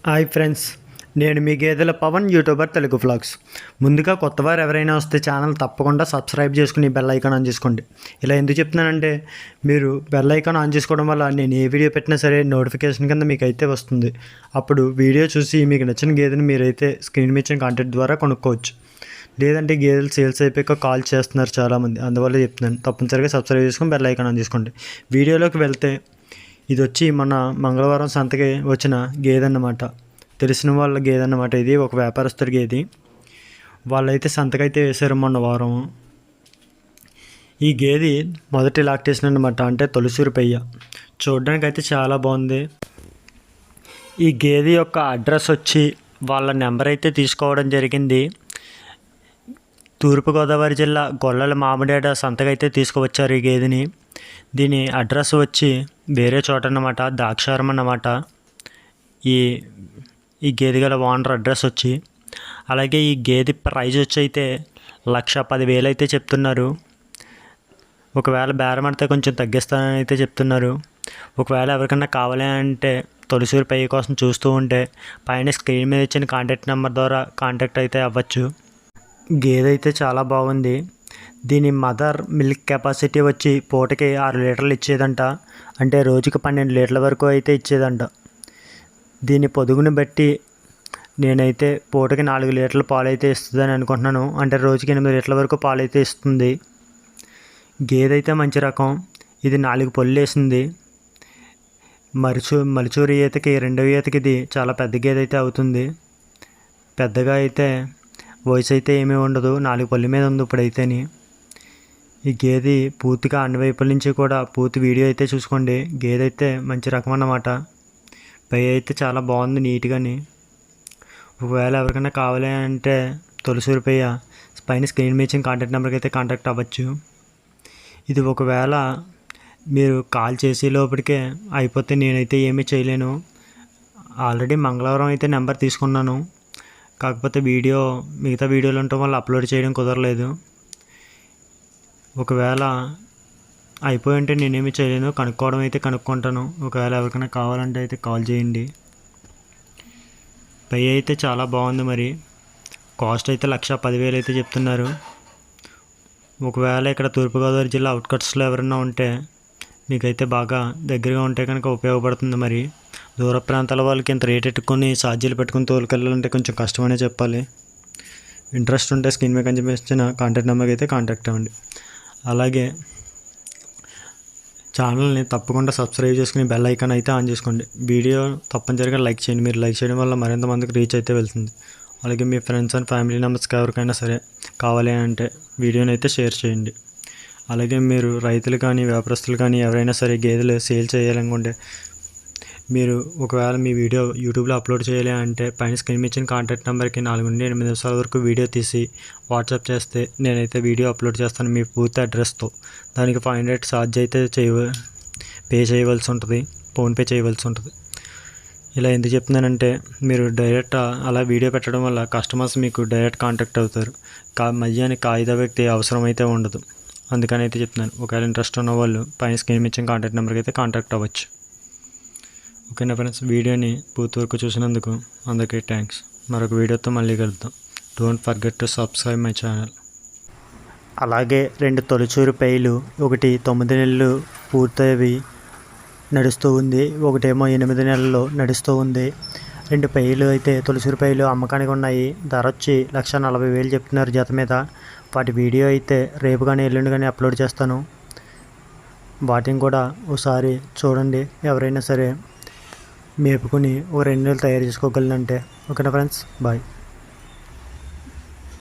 Hi friends, నేను మీ గేదెల Pawan YouTuber Telugu vlogs. ముందుగా కొత్తవారు ఎవరైనా వస్తే ఛానల్ తప్పకుండా సబ్స్క్రైబ్ చేసుకుని బెల్ ఐకాన్ ఆన్ చేసుకోండి. ఇలా ఎందుకు చెప్తున్నానంటే మీరు బెల్ ఐకాన్ ఆన్ చేసుకోవడం వల్ల నేను ఏ వీడియో పెట్టినా సరే నోటిఫికేషన్ కింద మీకు అయితే వస్తుంది. అప్పుడు వీడియో చూసి మీకు నచ్చిన గేదెని మీరైతే స్క్రీన్ మీద ఇచ్చిన కాంటాక్ట్ ద్వారా కొనుక్కోవచ్చు. లేదంటే గేదెలు సేల్స్ అయిపోయాక కాల్ చేస్తున్నారు చాలామంది, అందువల్ల చెప్తున్నాను. తప్పనిసరిగా సబ్స్క్రైబ్ చేసుకుని బెల్ ఐకాన్ ఆన్ చేసుకోండి. వీడియోలోకి వెళ్తే ఇది వచ్చి మన మంగళవారం సంతకి వచ్చిన గేదె అన్నమాట. తెలిసిన వాళ్ళ గేదె అన్నమాట. ఇది ఒక వ్యాపారస్తుడి గేది. వాళ్ళైతే సంతకైతే వేశారు మొన్న వారం. ఈ గేది మొదటి లాక్టేషన్ అన్నమాట, అంటే తొలిసూరు పెయ్య. చూడడానికి అయితే చాలా బాగుంది. ఈ గేదె యొక్క అడ్రస్ వచ్చి వాళ్ళ నెంబర్ అయితే తీసుకోవడం జరిగింది. తూర్పుగోదావరి జిల్లా గొల్లల మామిడాడ సంతకైతే తీసుకువచ్చారు ఈ గేదెని. దీని అడ్రస్ వచ్చి వేరే చోట అన్నమాట, ద్రాక్షారం అన్నమాట. ఈ గేదె గల ఓనర్ అడ్రస్ వచ్చి, అలాగే ఈ గేదె ప్రైజ్ వచ్చి అయితే 1,10,000 అయితే చెప్తున్నారు. ఒకవేళ బేరం ఆడితే కొంచెం తగ్గిస్తానని అయితే చెప్తున్నారు. ఒకవేళ ఎవరికైనా కావాలి అంటే తొలిసూరు పెయ్య కోసం చూస్తూ ఉంటే పైన స్క్రీన్ మీద ఇచ్చిన కాంటాక్ట్ నెంబర్ ద్వారా కాంటాక్ట్ అయితే అవ్వచ్చు. గేదె అయితే చాలా బాగుంది. దీని మదర్ మిల్క్ కెపాసిటీ వచ్చి పూటకి 6 లీటర్లు ఇచ్చేదంట, అంటే రోజుకి 12 లీటర్ల వరకు అయితే ఇచ్చేదంట. దీని పొదుగుని బట్టి నేనైతే పూటకి 4 లీటర్ల పాలు అయితే ఇస్తుందని అనుకుంటున్నాను, అంటే రోజుకి 8 లీటర్ల వరకు పాలు అయితే ఇస్తుంది. గేదె అయితే మంచి రకం. ఇది 4 పళ్ళు వేసింది. మలిచూరి ఈతకి 2వ ఈతకి ఇది చాలా పెద్ద గేదె అయితే అవుతుంది. పెద్దగా అయితే వయసు అయితే ఏమీ ఉండదు, 4 పళ్ళ మీద ఉంది ఇప్పుడైతేని. ఈ గేదె పూర్తిగా అన్ని వైపుల నుంచి కూడా పూర్తి వీడియో అయితే చూసుకోండి. గేదె అయితే మంచి రకం అన్నమాట. పెయ్య అయితే చాలా బాగుంది, నీట్గాని. ఒకవేళ ఎవరికైనా కావాలి అంటే తొలిసూరు పెయ్య పైన స్క్రీన్ మీద ఇచ్చిన కాంటాక్ట్ నెంబర్కి అయితే కాంటాక్ట్ అవ్వచ్చు. ఇది ఒకవేళ మీరు కాల్ చేసే లోపలికే అయిపోతే నేనైతే ఏమీ చేయలేను. ఆల్రెడీ మంగళవారం అయితే నెంబర్ తీసుకున్నాను, కాకపోతే మిగతా వీడియోలు ఉండటం వల్ల అప్లోడ్ చేయడం కుదరలేదు. ఒకవేళ అయిపోయి ఉంటే నేనేమి చేయలేను, కనుక్కోవడం అయితే కనుక్కుంటాను. ఒకవేళ ఎవరికైనా కావాలంటే అయితే కాల్ చేయండి. పెయ్య అయితే చాలా బాగుంది. మరి కాస్ట్ అయితే 1,10,000 అయితే చెప్తున్నారు. ఒకవేళ ఇక్కడ తూర్పుగోదావరి జిల్లా అవుట్కట్స్లో ఎవరైనా ఉంటే మీకైతే బాగా దగ్గరగా ఉంటే కనుక ఉపయోగపడుతుంది. మరి దూర ప్రాంతాల వాళ్ళకి ఇంత రేట్ పెట్టుకొని ఛార్జీలు పెట్టుకుని తోలుకెళ్ళాలంటే కొంచెం కష్టమనే చెప్పాలి. ఇంట్రెస్ట్ ఉంటే స్క్రీన్ మీద కనిపించిన కాంటాక్ట్ నెంబర్కి అయితే కాంటాక్ట్ అవ్వండి. అలాగే ఛానల్ని తప్పకుండా సబ్స్క్రైబ్ చేసుకుని బెల్ ఐకాన్ అయితే ఆన్ చేసుకోండి. వీడియో తప్పనిసరిగా లైక్ చేయండి. మీరు లైక్ చేయడం వల్ల మరింత మందికి రీచ్ అయితే వెళ్తుంది. అలాగే మీ ఫ్రెండ్స్ అండ్ ఫ్యామిలీ మెంబర్స్కి ఎవరికైనా సరే కావాలి అంటే వీడియోని అయితే షేర్ చేయండి. అలాగే మీరు రైతులు కానీ వ్యాపారస్తులు కానీ ఎవరైనా సరే గేదెలు సేల్ చేయాలనుకుంటే మీరు ఒకవేళ మీ వీడియో యూట్యూబ్లో అప్లోడ్ చేయాలి అంటే పైన స్క్రీన్ ఇచ్చిన కాంటాక్ట్ నెంబర్కి 4 నుండి 8 నిమిషాల వరకు వీడియో తీసి వాట్సాప్ చేస్తే నేనైతే వీడియో అప్లోడ్ చేస్తాను మీ పూర్తి అడ్రస్తో. దానికి 500 ఛార్జ్ అయితే పే చేయవలసి ఉంటుంది, ఫోన్పే చేయవలసి ఉంటుంది. ఇలా ఎందుకు చెప్తున్నానంటే మీరు డైరెక్ట్ అలా వీడియో పెట్టడం వల్ల కస్టమర్స్ మీకు డైరెక్ట్ కాంటాక్ట్ అవుతారు. మధ్యాహ్నం కాగిత వ్యక్తి అవసరం అయితే ఉండదు. అందుకని అయితే చెప్తున్నాను. ఒకవేళ ఇంట్రెస్ట్ ఉన్న వాళ్ళు పైన స్క్రీన్ ఇచ్చిన కాంటాక్ట్ నెంబర్కి అయితే కాంటాక్ట్ అవ్వచ్చు. ఓకేనా ఫ్రెండ్స్, వీడియోని పూర్తి వరకు చూసినందుకు అందరికీ థ్యాంక్స్. మరొక వీడియోతో మళ్ళీ కలుద్దాం. Don't forget to subscribe my channel. అలాగే 2 తొలిచూరు పెయ్యలు, ఒకటి 9 నెలలు పూర్తయి నడుస్తూ ఉంది, ఒకటేమో 8 నెలల్లో నడుస్తూ ఉంది. 2 పెయ్యలు అయితే తొలిచూరు పెయ్యలు అమ్మకానికి ఉన్నాయి. ధర వచ్చి 1,40,000 చెప్తున్నారు జత మీద. వాటి వీడియో అయితే రేపు కానీ ఎల్లుండి కానీ అప్లోడ్ చేస్తాను. వాటిని కూడా ఒకసారి చూడండి. ఎవరైనా సరే మేపుకొని ఒక 2 నెలలు తయారు చేసుకోగలనంటే. ఓకేనా ఫ్రెండ్స్, బాయ్.